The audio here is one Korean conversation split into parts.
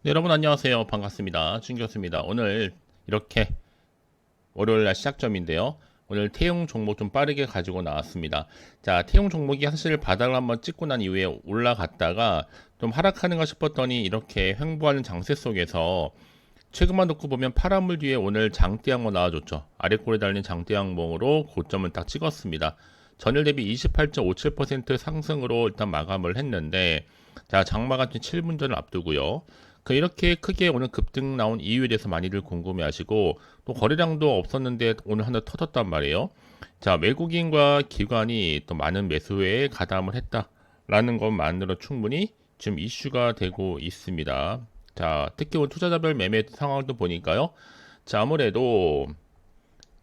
네, 여러분 안녕하세요. 반갑습니다. 준 교수입니다. 오늘 이렇게 월요일날 시작점인데요. 오늘 태용 종목 좀 빠르게 가지고 나왔습니다. 자, 태용 종목이 사실 바닥을 한번 찍고 난 이후에 올라갔다가 좀 하락하는가 싶었더니 이렇게 횡보하는 장세 속에서 최근만 놓고 보면 파란물 뒤에 오늘 장대 항목 나와줬죠. 아래꼴에 달린 장대 항목으로 고점을 딱 찍었습니다. 전일 대비 28.57% 상승으로 일단 마감을 했는데, 자, 장마감 7분 전을 앞두고요. 이렇게 크게 오늘 급등 나온 이유에 대해서 많이들 궁금해 하시고, 또 거래량도 없었는데 오늘 하나 터졌단 말이에요. 자, 외국인과 기관이 또 많은 매수에 가담을 했다라는 것만으로 충분히 지금 이슈가 되고 있습니다. 자, 특히 오늘 투자자별 매매 상황도 보니까요. 자, 아무래도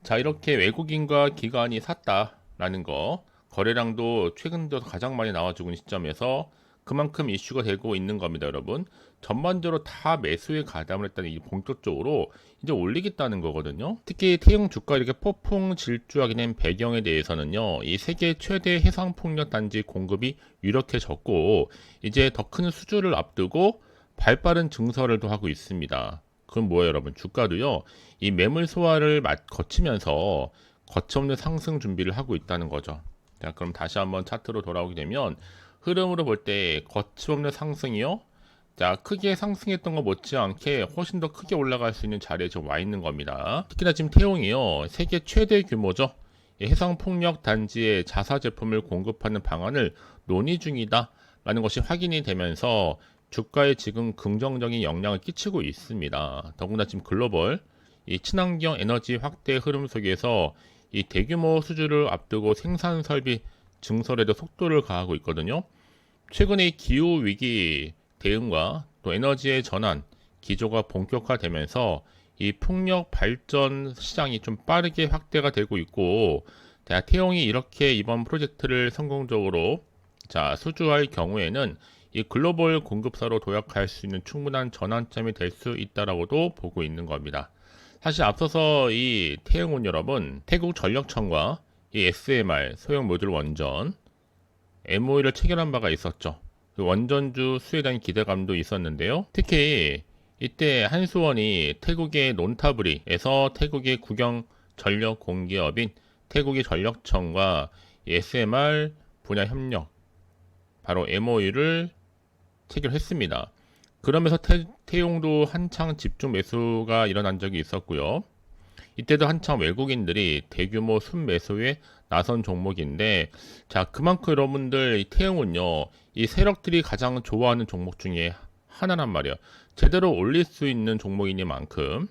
자, 이렇게 외국인과 기관이 샀다라는 거, 거래량도 최근 들어서 가장 많이 나와주고 있는 시점에서 그만큼 이슈가 되고 있는 겁니다, 여러분. 전반적으로 다 매수에 가담을 했다는 이 본격적으로 이제 올리겠다는 거거든요. 특히 태용 주가 이렇게 폭풍 질주하게 된 배경에 대해서는요, 이 세계 최대 해상 폭력 단지 공급이 유력해졌고, 이제 더 큰 수주를 앞두고 발빠른 증설을 또 하고 있습니다. 그럼 뭐예요, 여러분? 주가도요, 이 매물 소화를 거치면서 거침없는 상승 준비를 하고 있다는 거죠. 자, 그럼 다시 한번 차트로 돌아오게 되면 흐름으로 볼 때 거침없는 상승이요. 자, 크게 상승했던 것 못지않게 훨씬 더 크게 올라갈 수 있는 자리에 지금 와 있는 겁니다. 특히나 지금 태용이요, 세계 최대 규모죠. 이 해상폭력 단지에 자사 제품을 공급하는 방안을 논의 중이다 라는 것이 확인이 되면서 주가에 지금 긍정적인 영향을 끼치고 있습니다. 더구나 지금 글로벌 이 친환경 에너지 확대 흐름 속에서 이 대규모 수주를 앞두고 생산 설비 증설에도 속도를 가하고 있거든요. 최근에 기후 위기 대응과 또 에너지의 전환 기조가 본격화되면서 이 풍력 발전 시장이 좀 빠르게 확대가 되고 있고, 태용이 이렇게 이번 프로젝트를 성공적으로 수주할 경우에는 이 글로벌 공급사로 도약할 수 있는 충분한 전환점이 될 수 있다라고도 보고 있는 겁니다. 사실 앞서서 이 태용은 여러분 태국 전력청과 이 SMR 소형 모듈 원전 MOU를 체결한 바가 있었죠. 그 원전주 수에 대한 기대감도 있었는데요. 특히 이때 한수원이 태국의 논타브리에서 태국의 국영 전력 공기업인 태국의 전력청과 SMR 분야 협력 바로 MOU를 체결했습니다. 그러면서 태용도 한창 집중 매수가 일어난 적이 있었고요. 이때도 한창 외국인들이 대규모 순매수에 나선 종목인데, 자, 그만큼 여러분들 이 태용은요, 이 세력들이 가장 좋아하는 종목 중에 하나란 말이에요. 제대로 올릴 수 있는 종목이니만큼.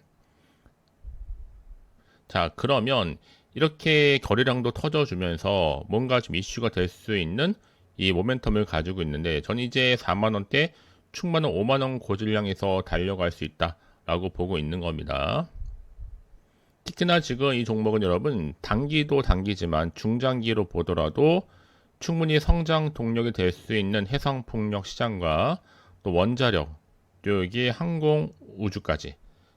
자, 그러면 이렇게 거래량도 터져주면서 뭔가 좀 이슈가 될 수 있는 이 모멘텀을 가지고 있는데, 전 이제 4만원대 충만한 5만원 고질량에서 달려갈 수 있다라고 보고 있는 겁니다. 특히나 지금 이 종목은 여러분 단기도 단기지만 중장기로 보더라도 충분히 성장 동력이 될 수 있는 해상폭력 시장과 또 원자력, 또 여기 항공 우주까지,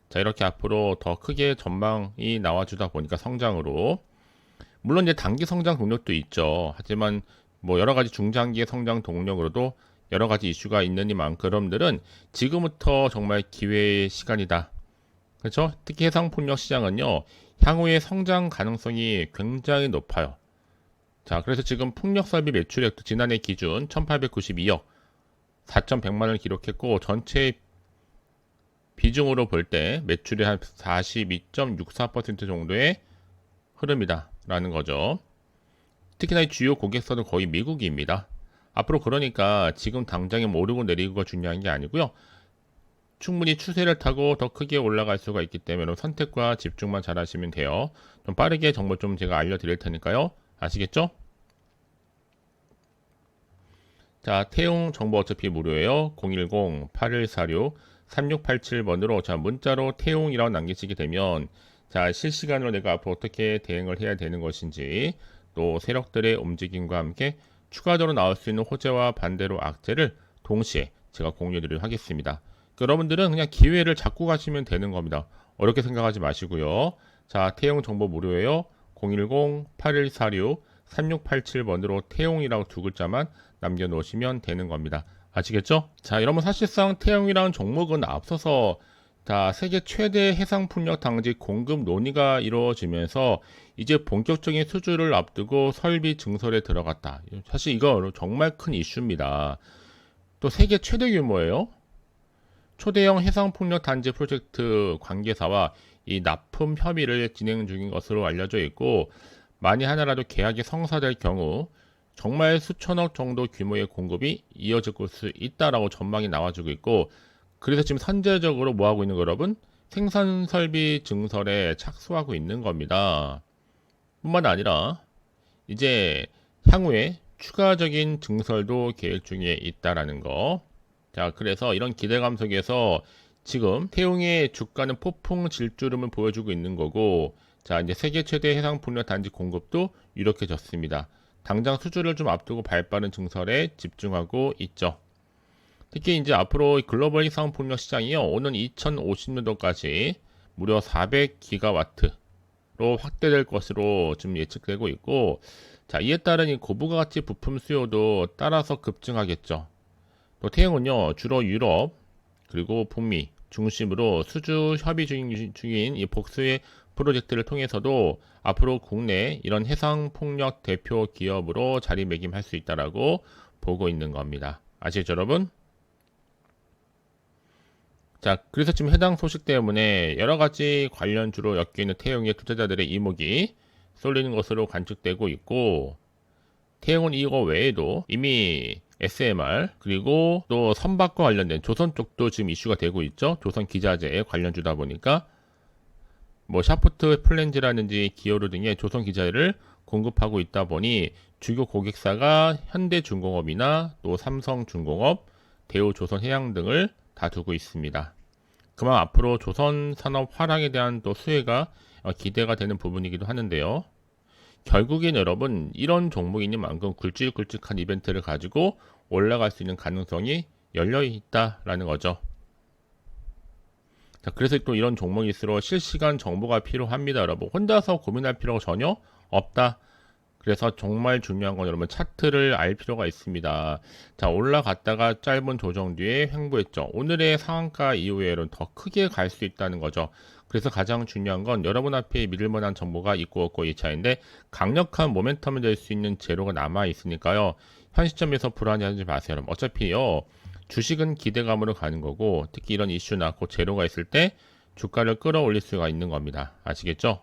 자, 이렇게 앞으로 더 크게 전망이 나와주다 보니까 성장으로, 물론 이제 단기 성장 동력도 있죠. 하지만 뭐 여러 가지 중장기의 성장 동력으로도 여러 가지 이슈가 있느니만큼 여러분들은 지금부터 정말 기회의 시간이다. 그렇죠? 특히 해상폭력 시장은요, 향후의 성장 가능성이 굉장히 높아요. 자, 그래서 지금 풍력 설비 매출액도 지난해 기준 1892억 4,100만원을 기록했고, 전체 비중으로 볼 때 매출의 한 42.64% 정도의 흐름이다 라는 거죠. 특히나 이 주요 고객사도 거의 미국입니다. 앞으로 그러니까 지금 당장에 오르고 내리고가 중요한 게 아니고요, 충분히 추세를 타고 더 크게 올라갈 수가 있기 때문에 선택과 집중만 잘 하시면 돼요. 좀 빠르게 정보 좀 제가 알려드릴 테니까요. 아시겠죠? 자, 태용 정보 어차피 무료예요. 010-8146-3687번으로 자, 문자로 태용이라고 남기시게 되면, 자, 실시간으로 내가 앞으로 어떻게 대응을 해야 되는 것인지, 또 세력들의 움직임과 함께 추가적으로 나올 수 있는 호재와 반대로 악재를 동시에 제가 공유드리도록 하겠습니다. 여러분들은 그냥 기회를 잡고 가시면 되는 겁니다. 어렵게 생각하지 마시고요. 자, 태용 정보 무료예요. 010-8146-3687번으로 태용이라고 두 글자만 남겨놓으시면 되는 겁니다. 아시겠죠? 자, 여러분 사실상 태영이라는 종목은 앞서서 다 세계 최대 해상풍력 당지 공급 논의가 이루어지면서 이제 본격적인 수주를 앞두고 설비 증설에 들어갔다. 사실 이거 정말 큰 이슈입니다. 또 세계 최대 규모예요. 초대형 해상풍력 단지 프로젝트 관계사와 이 납품 협의를 진행 중인 것으로 알려져 있고, 만일 하나라도 계약이 성사될 경우 정말 수천억 정도 규모의 공급이 이어질 수 있다라고 전망이 나와주고 있고, 그래서 지금 선제적으로 뭐하고 있는 거 여러분? 생산 설비 증설에 착수하고 있는 겁니다. 뿐만 아니라 이제 향후에 추가적인 증설도 계획 중에 있다라는 거. 자, 그래서 이런 기대감 속에서 지금 태용의 주가는 폭풍 질주름을 보여주고 있는 거고, 자, 이제 세계 최대 해상풍력 단지 공급도 유력해졌습니다. 당장 수주를 좀 앞두고 발빠른 증설에 집중하고 있죠. 특히 이제 앞으로 글로벌 해상풍력 시장이요, 오는 2050년도까지 무려 400기가와트로 확대될 것으로 지금 예측되고 있고, 자, 이에 따른 이 고부가 가치 부품 수요도 따라서 급증하겠죠. 또 태영은요, 주로 유럽 그리고 북미 중심으로 수주 협의 중인 이 복수의 프로젝트를 통해서도 앞으로 국내 이런 해상풍력 대표 기업으로 자리매김할 수 있다라고 보고 있는 겁니다. 아시죠, 여러분? 자, 그래서 지금 해당 소식 때문에 여러가지 관련주로 엮여있는 태영의 투자자들의 이목이 쏠리는 것으로 관측되고 있고, 태영은 이거 외에도 이미 SMR 그리고 또 선박과 관련된 조선 쪽도 지금 이슈가 되고 있죠. 조선 기자재 관련주다 보니까 뭐 샤프트 플랜지라든지 기어루 등의 조선 기자재를 공급하고 있다 보니 주요 고객사가 현대중공업이나 또 삼성중공업, 대우조선해양 등을 다 두고 있습니다. 그만 앞으로 조선 산업 화랑에 대한 또 수혜가 기대가 되는 부분이기도 하는데요. 결국엔 여러분 이런 종목이니만큼 굵직굵직한 이벤트를 가지고 올라갈 수 있는 가능성이 열려 있다라는 거죠. 자, 그래서 또 이런 종목일수록 실시간 정보가 필요합니다. 여러분 혼자서 고민할 필요가 전혀 없다. 그래서 정말 중요한 건 여러분 차트를 알 필요가 있습니다. 자, 올라갔다가 짧은 조정 뒤에 횡보했죠. 오늘의 상한가 이후에 더 크게 갈 수 있다는 거죠. 그래서 가장 중요한 건 여러분 앞에 믿을 만한 정보가 있고 없고 이 차인데, 강력한 모멘텀을 낼 수 있는 재료가 남아 있으니까요. 현 시점에서 불안해하지 마세요. 여러분. 어차피요, 주식은 기대감으로 가는 거고, 특히 이런 이슈나 그 재료가 있을 때 주가를 끌어올릴 수가 있는 겁니다. 아시겠죠?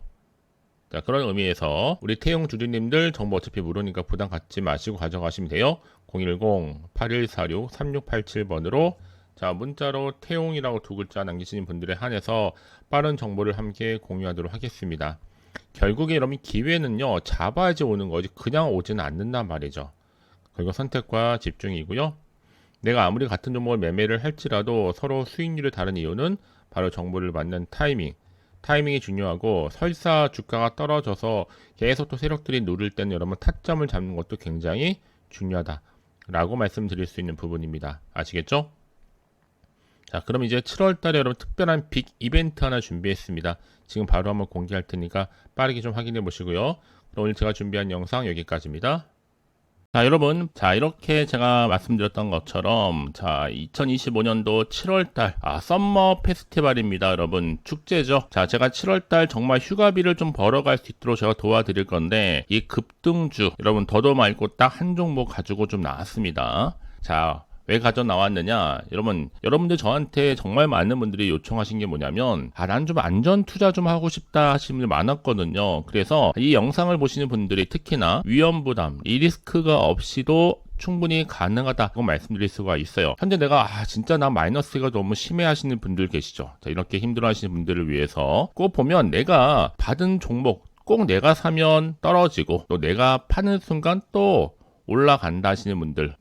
자, 그런 의미에서 우리 태용 주주님들 정보 어차피 무료니까 부담 갖지 마시고 가져가시면 돼요. 010-8146-3687번으로 자, 문자로 태용이라고 두 글자 남기시는 분들에 한해서 빠른 정보를 함께 공유하도록 하겠습니다. 결국에 여러분 기회는요, 잡아야지 오는 거지 그냥 오지는 않는단 말이죠. 그리고 선택과 집중이고요. 내가 아무리 같은 종목을 매매를 할지라도 서로 수익률이 다른 이유는 바로 정보를 받는 타이밍이 중요하고, 설사 주가가 떨어져서 계속 또 세력들이 누를 때는 여러분 타점을 잡는 것도 굉장히 중요하다라고 말씀드릴 수 있는 부분입니다. 아시겠죠? 자, 그럼 이제 7월 달에 여러분 특별한 빅 이벤트 하나 준비했습니다. 지금 바로 한번 공개할 테니까 빠르게 좀 확인해 보시고요. 그럼 오늘 제가 준비한 영상 여기까지입니다. 자, 여러분, 자, 이렇게 제가 말씀드렸던 것처럼, 자, 2025년도 7월달, 썸머 페스티벌입니다. 여러분, 축제죠. 자, 제가 7월달 정말 휴가비를 좀 벌어갈 수 있도록 제가 도와드릴 건데, 이 급등주, 여러분, 더도 말고 딱 한 종목 가지고 좀 나왔습니다. 자, 왜 가져 나왔느냐? 여러분들 저한테 정말 많은 분들이 요청하신 게 뭐냐면, 난 좀 안전 투자 좀 하고 싶다 하시는 분들 많았거든요. 그래서 이 영상을 보시는 분들이 특히나 위험 부담, 이 리스크가 없이도 충분히 가능하다고 말씀드릴 수가 있어요. 현재 내가 진짜 나 마이너스가 너무 심해 하시는 분들 계시죠. 자, 이렇게 힘들어 하시는 분들을 위해서 꼭 보면 내가 받은 종목 꼭 내가 사면 떨어지고 또 내가 파는 순간 또 올라간다 하시는 분들,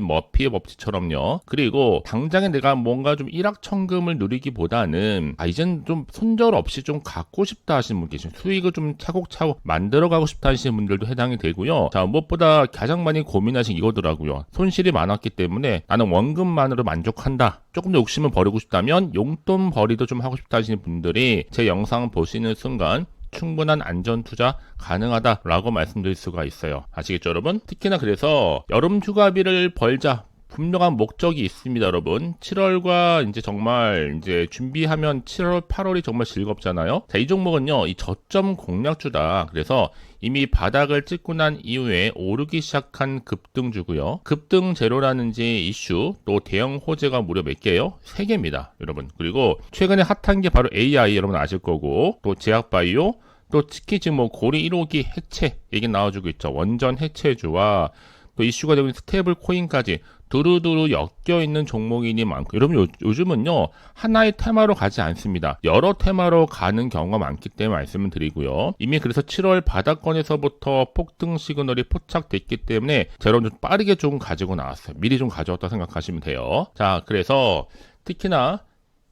머피의 법칙처럼요. 그리고 당장에 내가 뭔가 좀 일확천금을 누리기보다는 이젠 좀 손절 없이 좀 갖고 싶다 하시는 분 계시죠. 수익을 좀 차곡차곡 만들어가고 싶다 하시는 분들도 해당이 되고요. 자, 무엇보다 가장 많이 고민하신 이거더라고요. 손실이 많았기 때문에 나는 원금만으로 만족한다. 조금 더 욕심을 버리고 싶다면 용돈 벌이도 좀 하고 싶다 하시는 분들이 제 영상 보시는 순간 충분한 안전 투자 가능하다라고 말씀드릴 수가 있어요. 아시겠죠, 여러분? 특히나 그래서 여름 휴가비를 벌자, 분명한 목적이 있습니다, 여러분. 7월과 이제 정말 이제 준비하면 7월, 8월이 정말 즐겁잖아요. 자, 이 종목은요, 이 저점 공략주다. 그래서 이미 바닥을 찍고 난 이후에 오르기 시작한 급등주고요. 급등 제로라는지 이슈, 또 대형 호재가 무려 몇 개예요? 3개입니다, 여러분. 그리고 최근에 핫한 게 바로 AI, 여러분 아실 거고, 또 제약바이오, 또 특히 지금 뭐 고리 1호기 해체 얘기 나와주고 있죠. 원전 해체주와 또 이슈가 되고 있는 스테이블 코인까지 두루두루 엮여 있는 종목이니 많고, 여러분 요즘은요 하나의 테마로 가지 않습니다. 여러 테마로 가는 경우가 많기 때문에 말씀을 드리고요. 이미 그래서 7월 바닥권에서부터 폭등 시그널이 포착됐기 때문에 제가 좀 빠르게 좀 가지고 나왔어요. 미리 좀 가져왔다 생각하시면 돼요. 자, 그래서 특히나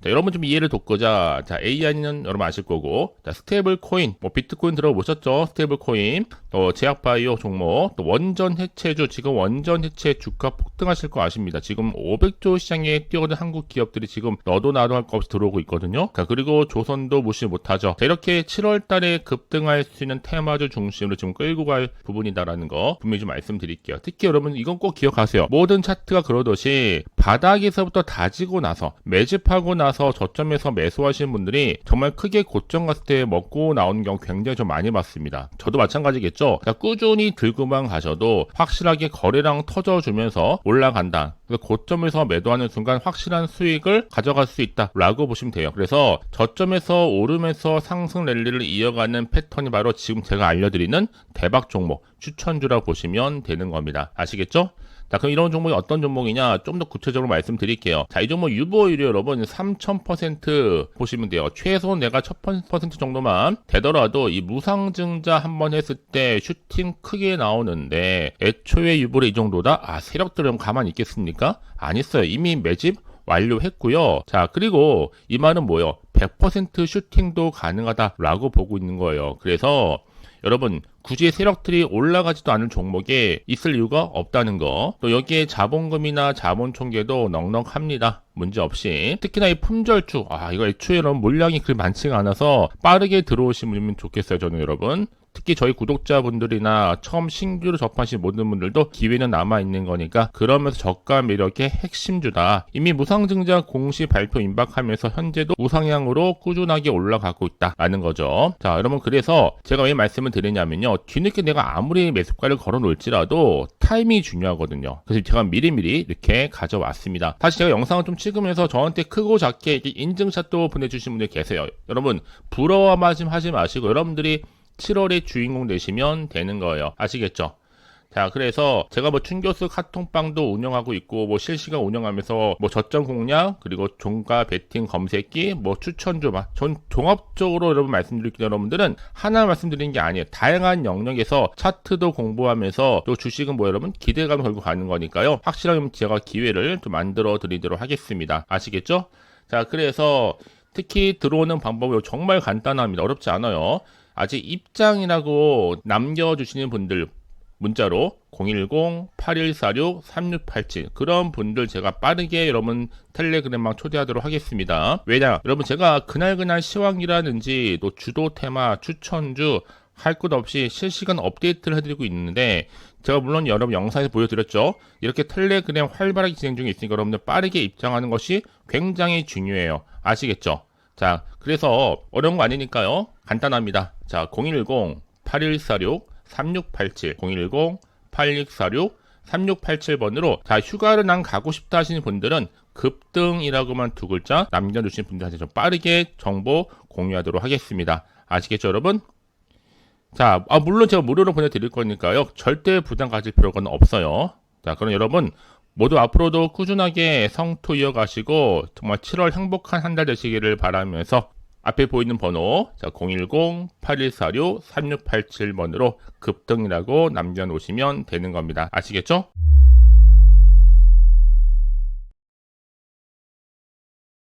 자, 여러분 좀 이해를 돕고자, 자, AI는 여러분 아실 거고, 자, 스테이블 코인, 뭐 비트코인 들어보셨죠? 스테이블 코인, 또 제약바이오 종목, 또 원전 해체주, 지금 원전 해체 주가 폭등하실 거 아십니다. 지금 500조 시장에 뛰어든 한국 기업들이 지금 너도 나도 할 거 없이 들어오고 있거든요. 자, 그리고 조선도 무시 못하죠. 자, 이렇게 7월 달에 급등할 수 있는 테마주 중심으로 지금 끌고 갈 부분이다라는 거 분명히 좀 말씀드릴게요. 특히 여러분 이건 꼭 기억하세요. 모든 차트가 그러듯이 바닥에서부터 다지고 나서 매집하고 나서 저점에서 매수하시는 분들이 정말 크게 고점 갔을 때 먹고 나오는 경우 굉장히 좀 많이 봤습니다. 저도 마찬가지겠죠. 꾸준히 들고만 가셔도 확실하게 거래량 터져주면서 올라간다. 그래서 고점에서 매도하는 순간 확실한 수익을 가져갈 수 있다라고 보시면 돼요. 그래서 저점에서 오르면서 상승 랠리를 이어가는 패턴이 바로 지금 제가 알려드리는 대박 종목 추천주라고 보시면 되는 겁니다. 아시겠죠? 자, 그럼 이런 종목이 어떤 종목이냐 좀 더 구체적으로 말씀드릴게요. 자, 이 종목 유보율이 여러분 3000% 보시면 돼요. 최소 내가 1000% 정도만 되더라도 이 무상증자 한번 했을 때 슈팅 크게 나오는데 애초에 유보율이 이 정도다? 아, 세력들은 가만히 있겠습니까? 안 있어요. 이미 매집 완료했고요. 자, 그리고 이 말은 뭐예요? 100% 슈팅도 가능하다라고 보고 있는 거예요. 그래서 여러분 굳이 세력들이 올라가지도 않을 종목에 있을 이유가 없다는 거. 또 여기에 자본금이나 자본총계도 넉넉합니다. 문제없이. 특히나 이 품절주, 이거 애초에 여러분 물량이 그리 많지가 않아서 빠르게 들어오시면 좋겠어요, 저는 여러분. 특히 저희 구독자분들이나 처음 신규로 접하신 모든 분들도 기회는 남아있는 거니까 그러면서 저가 매력의 핵심주다. 이미 무상증자 공시 발표 임박하면서 현재도 우상향으로 꾸준하게 올라가고 있다라는 거죠. 자, 여러분 그래서 제가 왜 말씀을 드리냐면요. 뒤늦게 내가 아무리 매수가를 걸어 놓을지라도 타이밍이 중요하거든요. 그래서 제가 미리미리 이렇게 가져왔습니다. 사실 제가 영상을 좀 찍으면서 저한테 크고 작게 인증샷도 보내주신 분들 계세요. 여러분 부러워하지 마시고 여러분들이 7월에 주인공 되시면 되는 거예요. 아시겠죠? 자, 그래서 제가 뭐 춘교수 카톡방도 운영하고 있고 뭐 실시간 운영하면서 뭐 저점 공략 그리고 종가 베팅 검색기 뭐 추천주 전 종합적으로 여러분 말씀드릴게요. 여러분들은 하나 말씀드리는 게 아니에요. 다양한 영역에서 차트도 공부하면서 또 주식은 뭐 여러분 기대감 걸고 가는 거니까요. 확실하게 제가 기회를 좀 만들어 드리도록 하겠습니다. 아시겠죠? 자, 그래서 특히 들어오는 방법이 정말 간단합니다. 어렵지 않아요. 아직 입장이라고 남겨주시는 분들 문자로 010-8146-3687 그런 분들 제가 빠르게 여러분 텔레그램방 초대하도록 하겠습니다. 왜냐? 여러분 제가 그날 시황이라든지 또 주도 테마 추천주 할 것 없이 실시간 업데이트를 해드리고 있는데 제가 물론 여러분 영상에서 보여드렸죠. 이렇게 텔레그램 활발하게 진행 중에 있으니까 여러분들 빠르게 입장하는 것이 굉장히 중요해요. 아시겠죠? 자, 그래서 어려운 거 아니니까요. 간단합니다. 자, 010-8146-3687 010-8646-3687번으로 자, 휴가를 난 가고 싶다 하시는 분들은 급등이라고만 두 글자 남겨주신 분들한테 좀 빠르게 정보 공유하도록 하겠습니다. 아시겠죠, 여러분? 자, 물론 제가 무료로 보내드릴 거니까요. 절대 부담 가질 필요가 없어요. 자, 그럼 여러분 모두 앞으로도 꾸준하게 성투 이어가시고 정말 7월 행복한 한 달 되시기를 바라면서 앞에 보이는 번호 010-8146-3687번으로 급등이라고 남겨놓으시면 되는 겁니다. 아시겠죠?